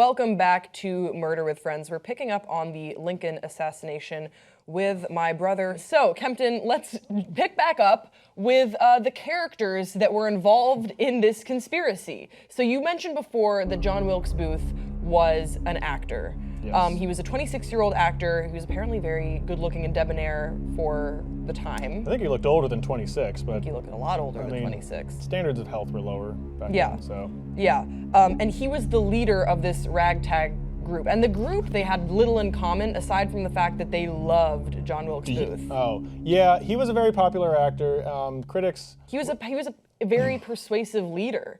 Welcome back to Murder with Friends. We're picking up on the Lincoln assassination with my brother. So, Kempton, let's pick back up with the characters that were involved in this conspiracy. So you mentioned before that John Wilkes Booth was an actor. Yes. He was a 26-year-old actor who was apparently very good-looking and debonair for the time. I think he looked older than 26, but He looked a lot older than 26. Standards of health were lower back Yeah. then, so. Yeah, and he was the leader of this ragtag group. And the group, they had little in common aside from the fact that they loved John Wilkes Booth. Oh, yeah, he was a very popular actor. Critics. He was a very persuasive leader,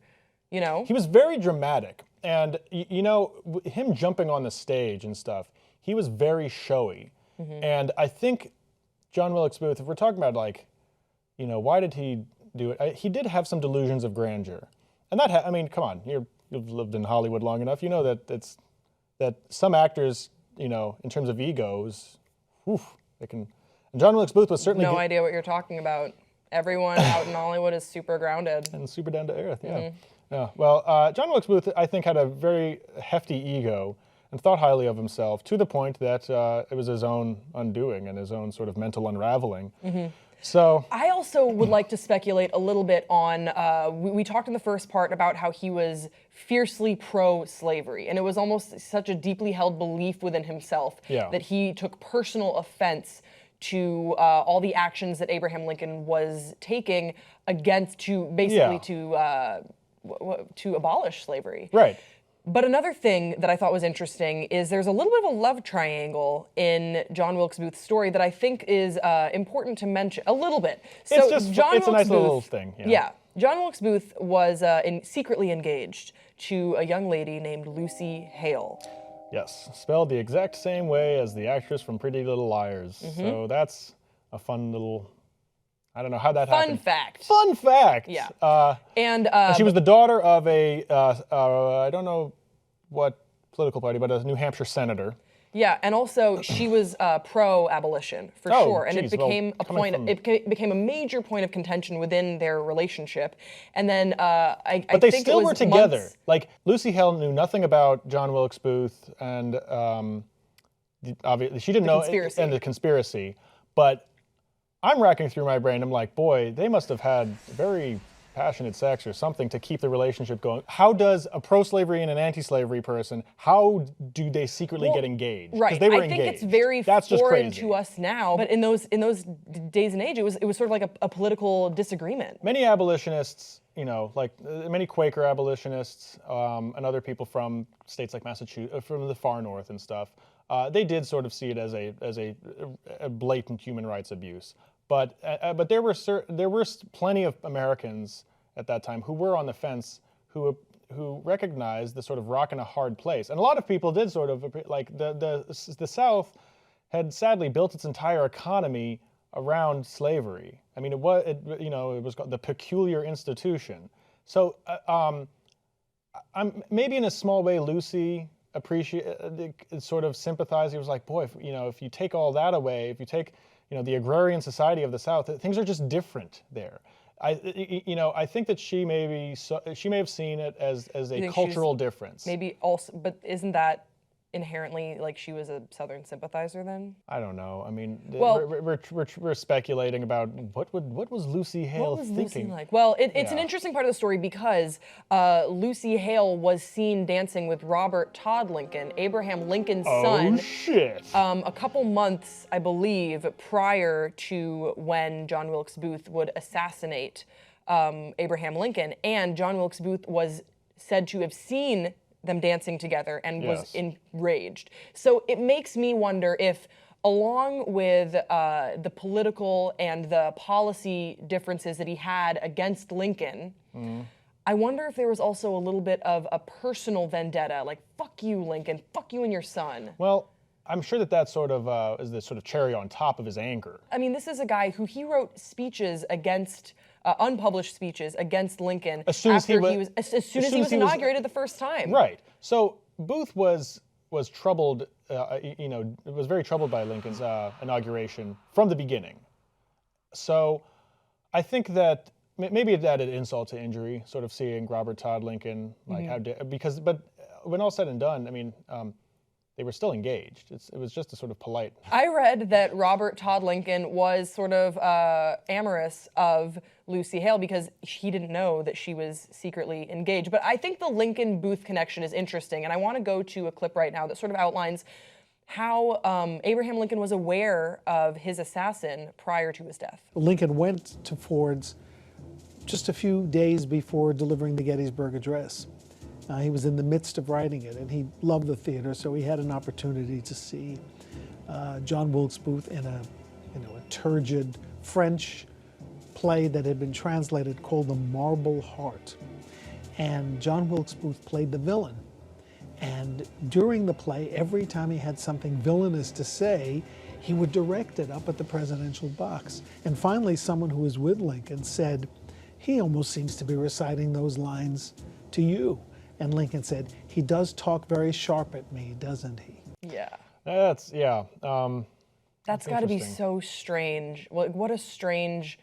you know? He was very dramatic. And, you know, him jumping on the stage and stuff, he was very showy. And I think John Wilkes Booth, if we're talking about, like, you know, why did he do it? He did have some delusions of grandeur. And that, I mean, come on, you've lived in Hollywood long enough. You know that some actors, you know, in terms of egos, they can. And John Wilkes Booth was certainly No idea what you're talking about. Everyone out in Hollywood is super grounded. And super down to earth, yeah. Yeah. Well, John Wilkes Booth, I think, had a very hefty ego and thought highly of himself to the point that it was his own undoing and his own sort of mental unraveling. So I also would like to speculate a little bit on, we talked in the first part about how he was fiercely pro-slavery, and it was almost such a deeply held belief within himself that he took personal offense to all the actions that Abraham Lincoln was taking against to abolish slavery. Right. But another thing that I thought was interesting is there's a little bit of a love triangle in John Wilkes Booth's story that I think is important to mention a little bit. So it's a nice little thing. Yeah. John Wilkes Booth was secretly engaged to a young lady named Lucy Hale. Yes, spelled the exact same way as the actress from Pretty Little Liars. So that's a fun little. I don't know how that happened. Fun fact. Yeah. And she was the daughter of a, I don't know what political party, but a New Hampshire senator. Yeah, and also she was pro-abolition for sure, and it became it became a major point of contention within their relationship. And then but they still were together. Like Lucy Hale knew nothing about John Wilkes Booth, and obviously she didn't know and the conspiracy, but. I'm racking through my brain. I'm like, boy, they must have had very passionate sex or something to keep the relationship going. How does a pro-slavery and an anti-slavery person, how do they secretly get engaged? Right. They were I think engaged. it's very That's foreign to us now, but in those days and age, it was sort of like a political disagreement. Many abolitionists, you know, like many Quaker abolitionists and other people from states like Massachusetts, from the far north and stuff, they did sort of see it as a blatant human rights abuse. But there were plenty of Americans at that time who were on the fence, who recognized the sort of rock and a hard place. And a lot of people did sort of, like the South had sadly built its entire economy around slavery. I mean, it was called the peculiar institution. So maybe in a small way, Lucy sort of sympathized. He was like, boy, if you take all that away, if you take the agrarian society of the South, things are just different there. I think that she may have seen it as a cultural difference. Maybe also, but isn't that inherently like she was a Southern sympathizer then? I don't know. I mean, well, we're speculating about what was Lucy Hale thinking? Lucy like? Well, it's an interesting part of the story because Lucy Hale was seen dancing with Robert Todd Lincoln, Abraham Lincoln's son. Oh shit! A couple months, I believe, prior to when John Wilkes Booth would assassinate Abraham Lincoln, and John Wilkes Booth was said to have seen them dancing together and was enraged. So it makes me wonder if, along with the political and the policy differences that he had against Lincoln, I wonder if there was also a little bit of a personal vendetta, like, fuck you, Lincoln, fuck you and your son. Well, I'm sure that sort of is the sort of cherry on top of his anger. I mean, this is a guy who he wrote speeches against, unpublished speeches against Lincoln as soon as he was inaugurated the first time. Right. So Booth was troubled, was very troubled by Lincoln's inauguration from the beginning. So I think that maybe it added insult to injury, sort of seeing Robert Todd Lincoln, like but when all said and done, I mean, they were still engaged. It was just a sort of polite. I read that Robert Todd Lincoln was sort of amorous of Lucy Hale because he didn't know that she was secretly engaged. But I think the Lincoln-Booth connection is interesting, and I want to go to a clip right now that sort of outlines how Abraham Lincoln was aware of his assassin prior to his death. Lincoln went to Ford's just a few days before delivering the Gettysburg Address. He was in the midst of writing it, and he loved the theater, so he had an opportunity to see John Wilkes Booth in a turgid French play that had been translated called The Marble Heart. And John Wilkes Booth played the villain. And during the play, every time he had something villainous to say, he would direct it up at the presidential box. And finally, someone who was with Lincoln said, "He almost seems to be reciting those lines to you." And Lincoln said, "He does talk very sharp at me, doesn't he?" Yeah. That's Got to be so strange. What a strange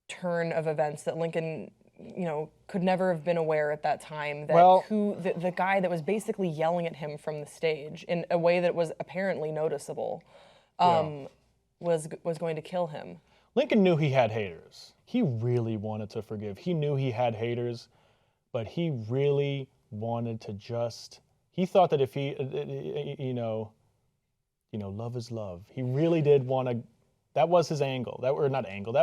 turn of events that Lincoln, could never have been aware at that time that the guy that was basically yelling at him from the stage in a way that was apparently noticeable was going to kill him. Lincoln knew he had haters. He really wanted to forgive. He knew he had haters. But he really wanted to he thought that if he, love is love. He really did want to, that was his angle. That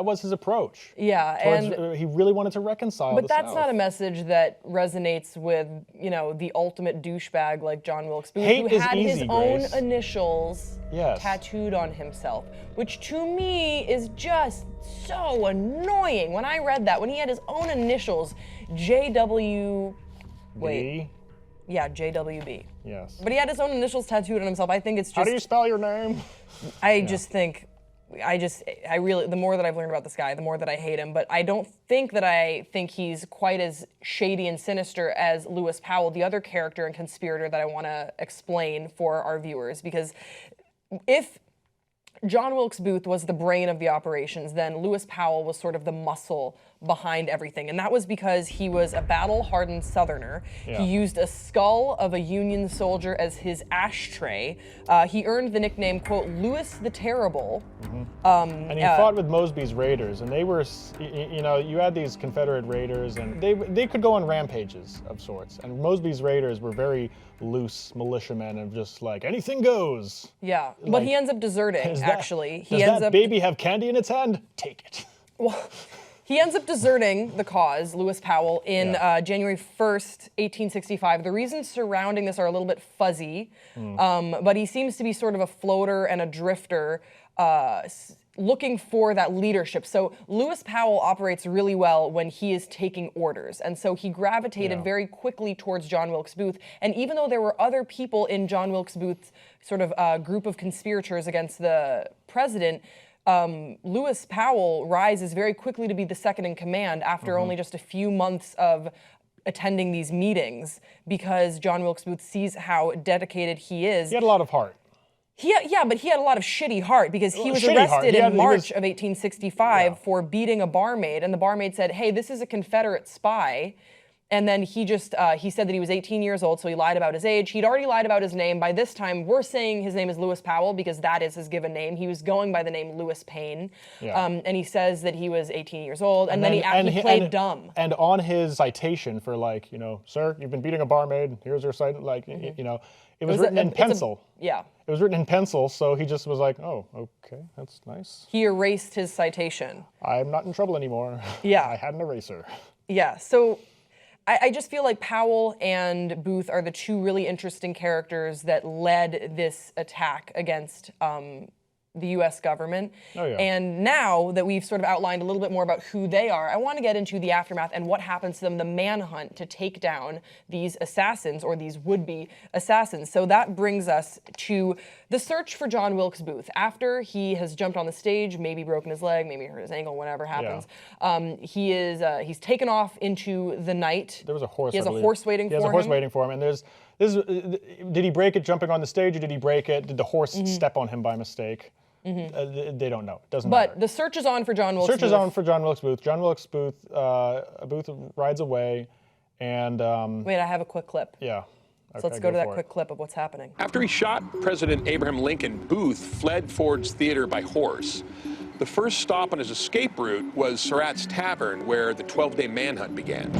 was his approach. Yeah, he really wanted to reconcile But the that's South. not a message that resonates with, the ultimate douchebag like John Wilkes Booth, Hate who is had easy, his Grace. own initials tattooed on himself, which to me is just so annoying. When I read that, when he had his own initials, JWB. Yes. But he had his own initials tattooed on himself. I think it's just... How do you spell your name? The more that I've learned about this guy, the more that I hate him. But I don't think that I think he's quite as shady and sinister as Lewis Powell, the other character and conspirator that I want to explain for our viewers. Because if John Wilkes Booth was the brain of the operations, then Lewis Powell was sort of the muscle behind everything. And that was because he was a battle-hardened Southerner. Yeah. He used a skull of a Union soldier as his ashtray. He earned the nickname, quote, Louis the Terrible. And he fought with Mosby's Raiders, and they were, you had these Confederate Raiders, and they could go on rampages of sorts. And Mosby's Raiders were very loose militiamen of just like, anything goes. Yeah, but he ends up deserting, actually. Does that baby have candy in its hand? Take it. Well, he ends up deserting the cause, Lewis Powell, in January 1st, 1865. The reasons surrounding this are a little bit fuzzy, but he seems to be sort of a floater and a drifter, looking for that leadership. So Lewis Powell operates really well when he is taking orders. And so he gravitated very quickly towards John Wilkes Booth. And even though there were other people in John Wilkes Booth's sort of group of conspirators against the president, Lewis Powell rises very quickly to be the second in command after only just a few months of attending these meetings, because John Wilkes Booth sees how dedicated he is. He had a lot of heart. But he had a lot of shitty heart, because he was arrested in March of 1865 for beating a barmaid, and the barmaid said, "Hey, this is a Confederate spy." And then he just, he said that he was 18 years old, so he lied about his age. He'd already lied about his name. By this time, we're saying his name is Lewis Powell because that is his given name. He was going by the name Lewis Payne. And he says that he was 18 years old, and then he played dumb. And on his citation for sir, you've been beating a barmaid, here's your citation, it was written in pencil. It was written in pencil, so he just was like, oh, okay, that's nice. He erased his citation. I'm not in trouble anymore. Yeah. I had an eraser. Yeah, so I just feel like Powell and Booth are the two really interesting characters that led this attack against the U.S. government. Oh, yeah. And now that we've sort of outlined a little bit more about who they are, I want to get into the aftermath and what happens to them, the manhunt to take down these assassins, or these would-be assassins. So that brings us to the search for John Wilkes Booth. After he has jumped on the stage, maybe broken his leg, maybe hurt his ankle, whatever happens, he's taken off into the night. There was a horse. He has a horse waiting for him. He has a horse waiting for him, and did he break it jumping on the stage, or did he break it? Did the horse step on him by mistake? They don't know. It doesn't matter. But the search is on for John Wilkes Booth. Search is on for John Wilkes Booth. John Wilkes Booth, Booth rides away, and wait, I have a quick clip. Yeah. So let's go to that quick clip of what's happening. After he shot President Abraham Lincoln, Booth fled Ford's Theater by horse. The first stop on his escape route was Surratt's Tavern, where the 12-day manhunt began.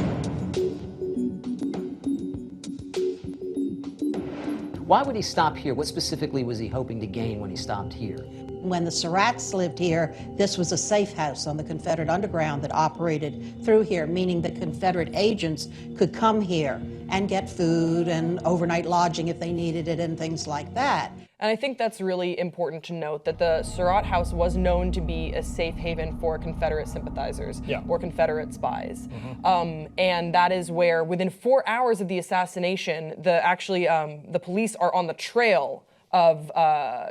Why would he stop here? What specifically was he hoping to gain when he stopped here? When the Surratts lived here, this was a safe house on the Confederate underground that operated through here, meaning that Confederate agents could come here and get food and overnight lodging if they needed it and things like that. And I think that's really important to note, that the Surratt house was known to be a safe haven for Confederate sympathizers or Confederate spies. And that is where, within 4 hours of the assassination, the police are on the trail of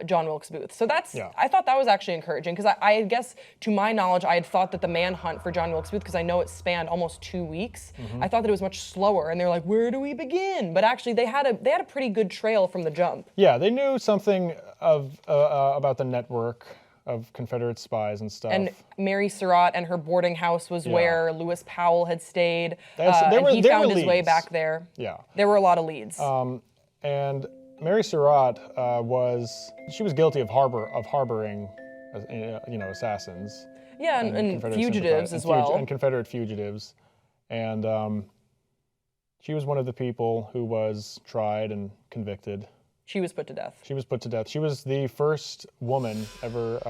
John Wilkes Booth. So that's, I thought that was actually encouraging, because I guess, to my knowledge, I had thought that the manhunt for John Wilkes Booth, because I know it spanned almost 2 weeks, I thought that it was much slower, and they're like, where do we begin? But actually, they had a pretty good trail from the jump. Yeah, they knew something of about the network of Confederate spies and stuff. And Mary Surratt and her boarding house was where Lewis Powell had stayed, he found his way back there. Yeah. There were a lot of leads. And Mary Surratt was guilty of harboring, assassins. Yeah, and fugitives as well. And Confederate fugitives. And she was one of the people who was tried and convicted. She was put to death. She was put to death. She was the first woman ever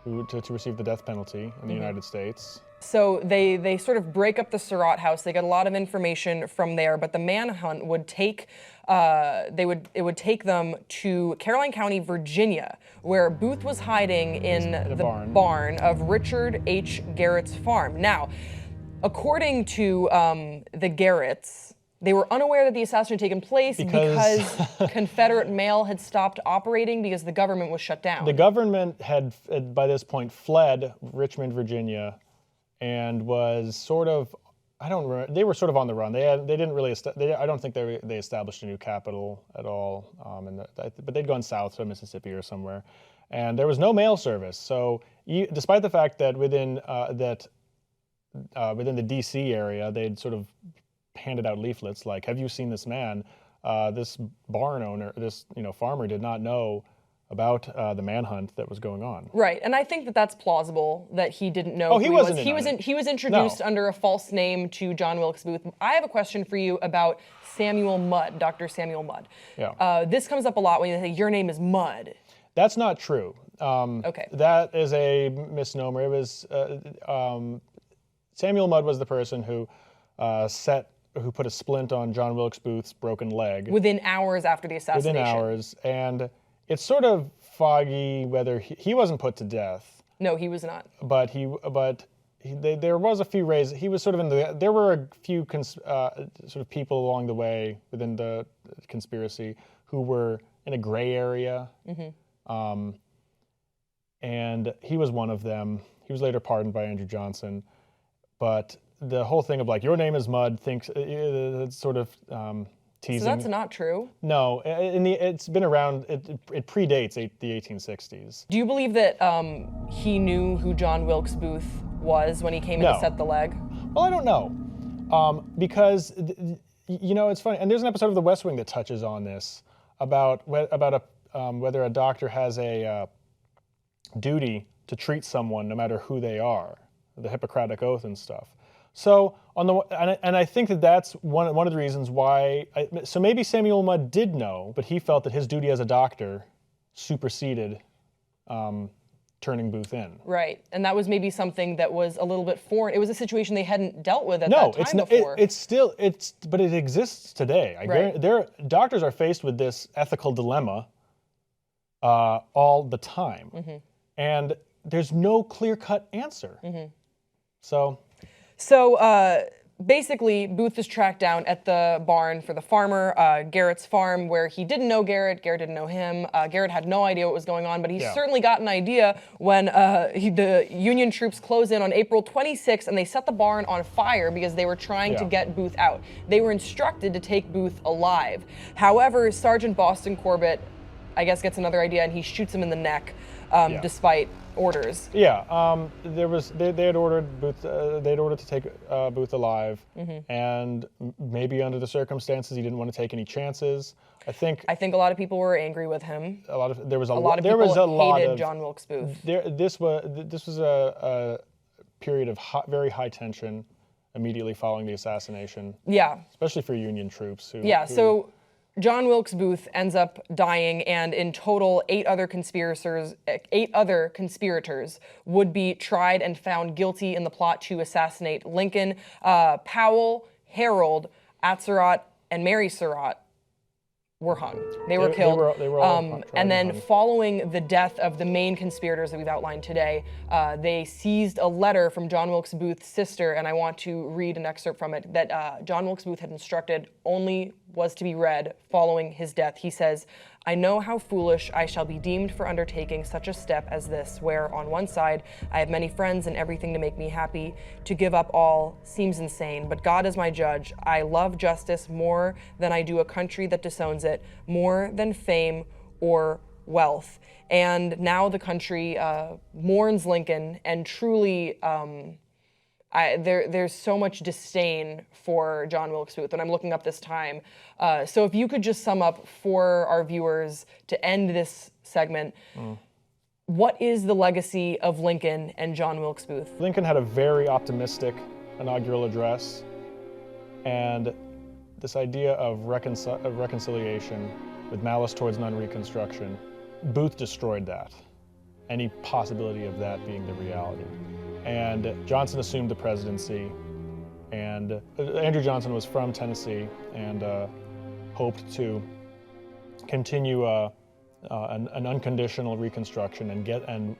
to receive the death penalty in the United States. So they sort of break up the Surratt house. They get a lot of information from there, but the manhunt would take it would take them to Caroline County, Virginia, where Booth was hiding in the barn of Richard H. Garrett's farm. Now, according to the Garretts, they were unaware that the assassination had taken place because Confederate mail had stopped operating because the government was shut down. The government had, by this point, fled Richmond, Virginia, and was sort of, they were sort of on the run. They didn't really, I don't think they established a new capital at all, but they'd gone south to Mississippi or somewhere. And there was no mail service. So despite the fact that within the D.C. area, they'd sort of handed out leaflets like, have you seen this man? This barn owner, this farmer did not know about the manhunt that was going on. Right, and I think that that's plausible, that he didn't know he who wasn't he was. He was introduced under a false name to John Wilkes Booth. I have a question for you about Samuel Mudd, Dr. Samuel Mudd. Yeah. This comes up a lot when you say, your name is Mudd. That's not true. Okay. That is a misnomer. It was, Samuel Mudd was the person who put a splint on John Wilkes Booth's broken leg. Within hours after the assassination. Within hours, and it's sort of foggy whether he wasn't put to death. No, he was not. But there was a few raises. He was sort of there were a few sort of people along the way within the conspiracy who were in a gray area. And he was one of them. He was later pardoned by Andrew Johnson. But the whole thing of like, your name is Mudd, it's sort of teasing. So that's not true? No, it's been around, it predates the 1860s. Do you believe that he knew who John Wilkes Booth was when he came in to set the leg? Well, I don't know. Because, it's funny, and there's an episode of The West Wing that touches on this, about whether a doctor has a duty to treat someone no matter who they are, the Hippocratic Oath and stuff. So and I think that's one of the reasons why. So maybe Samuel Mudd did know, but he felt that his duty as a doctor superseded turning Booth in. Right, and that was maybe something that was a little bit foreign. It was a situation they hadn't dealt with at that time before. But it exists today. Doctors are faced with this ethical dilemma all the time, and there's no clear-cut answer. So basically, Booth is tracked down at the barn for the farmer, Garrett's farm, where he didn't know Garrett didn't know him. Garrett had no idea what was going on, but he certainly got an idea when the Union troops close in on April 26th, and they set the barn on fire because they were trying to get Booth out. They were instructed to take Booth alive. However, Sergeant Boston Corbett, I guess, gets another idea, and he shoots him in the neck. despite orders. Yeah, they had ordered Booth. They'd ordered to take Booth alive, and maybe under the circumstances, he didn't want to take any chances. I think a lot of people were angry with him. A lot of people hated John Wilkes Booth. This was a period of very high tension immediately following the assassination. Yeah, especially for Union troops. So John Wilkes Booth ends up dying, and in total, 8 other conspirators would be tried and found guilty in the plot to assassinate Lincoln. Powell, Harold, Atzerodt, and Mary Surratt were hung. They were killed. They were all and then following the death of the main conspirators that we've outlined today, they seized a letter from John Wilkes Booth's sister, and I want to read an excerpt from it that John Wilkes Booth had instructed only was to be read following his death. He says, "I know how foolish I shall be deemed for undertaking such a step as this, where on one side I have many friends and everything to make me happy. To give up all seems insane, but God is my judge. I love justice more than I do a country that disowns it, more than fame or wealth." And now the country mourns Lincoln, and truly there's so much disdain for John Wilkes Booth, and I'm looking up this time. So if you could just sum up for our viewers to end this segment, what is the legacy of Lincoln and John Wilkes Booth? Lincoln had a very optimistic inaugural address, and this idea of reconciliation with malice towards non-reconstruction, Booth destroyed that, any possibility of that being the reality. And Johnson assumed the presidency, and Andrew Johnson was from Tennessee and hoped to continue an unconditional reconstruction and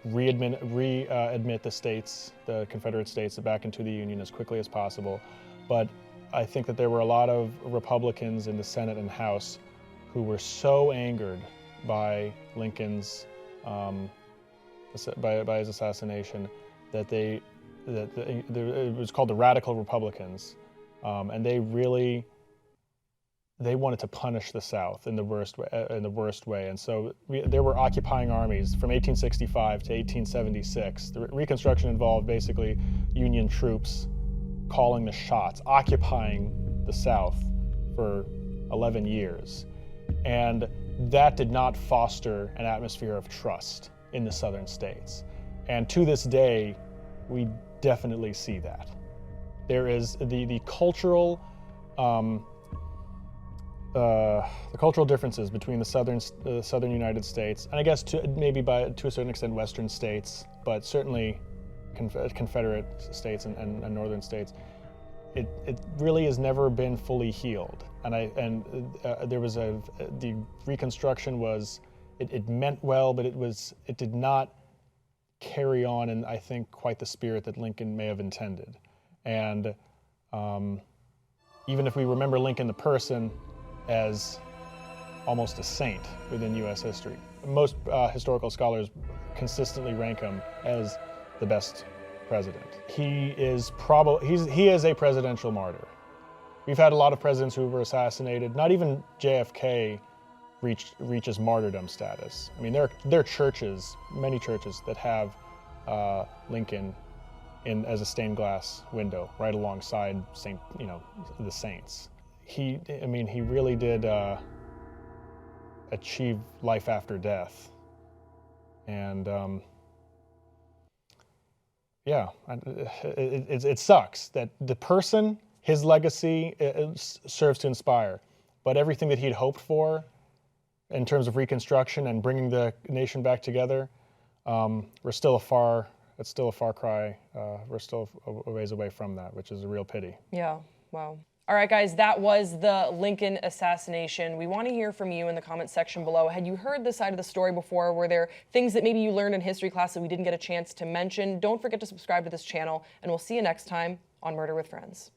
readmit the states, the Confederate states, back into the Union as quickly as possible. But I think that there were a lot of Republicans in the Senate and House who were so angered by Lincoln's by his assassination that it was called the Radical Republicans, and they wanted to punish the South in the worst way. And so there were occupying armies from 1865 to 1876. The Reconstruction involved basically Union troops calling the shots, occupying the South for 11 years. And that did not foster an atmosphere of trust in the Southern states. And to this day, we definitely see that. There is the cultural differences between the southern United States, and I guess to a certain extent Western states, but certainly Confederate states and northern states. It really has never been fully healed, there was the Reconstruction was it meant well, but it did not carry on in, I think, quite the spirit that Lincoln may have intended. And even if we remember Lincoln the person as almost a saint within U.S. history, most historical scholars consistently rank him as the best president. He is a presidential martyr. We've had a lot of presidents who were assassinated. Not even JFK reaches martyrdom status. I mean, there are churches, many churches, that have Lincoln as a stained glass window right alongside the saints. He really did achieve life after death, and it sucks that the person, his legacy, serves to inspire, but everything that he'd hoped for in terms of Reconstruction and bringing the nation back together, it's still a far cry. We're still a ways away from that, which is a real pity. Yeah, wow. All right, guys, that was the Lincoln assassination. We want to hear from you in the comments section below. Had you heard this side of the story before? Were there things that maybe you learned in history class that we didn't get a chance to mention? Don't forget to subscribe to this channel, and we'll see you next time on Murder with Friends.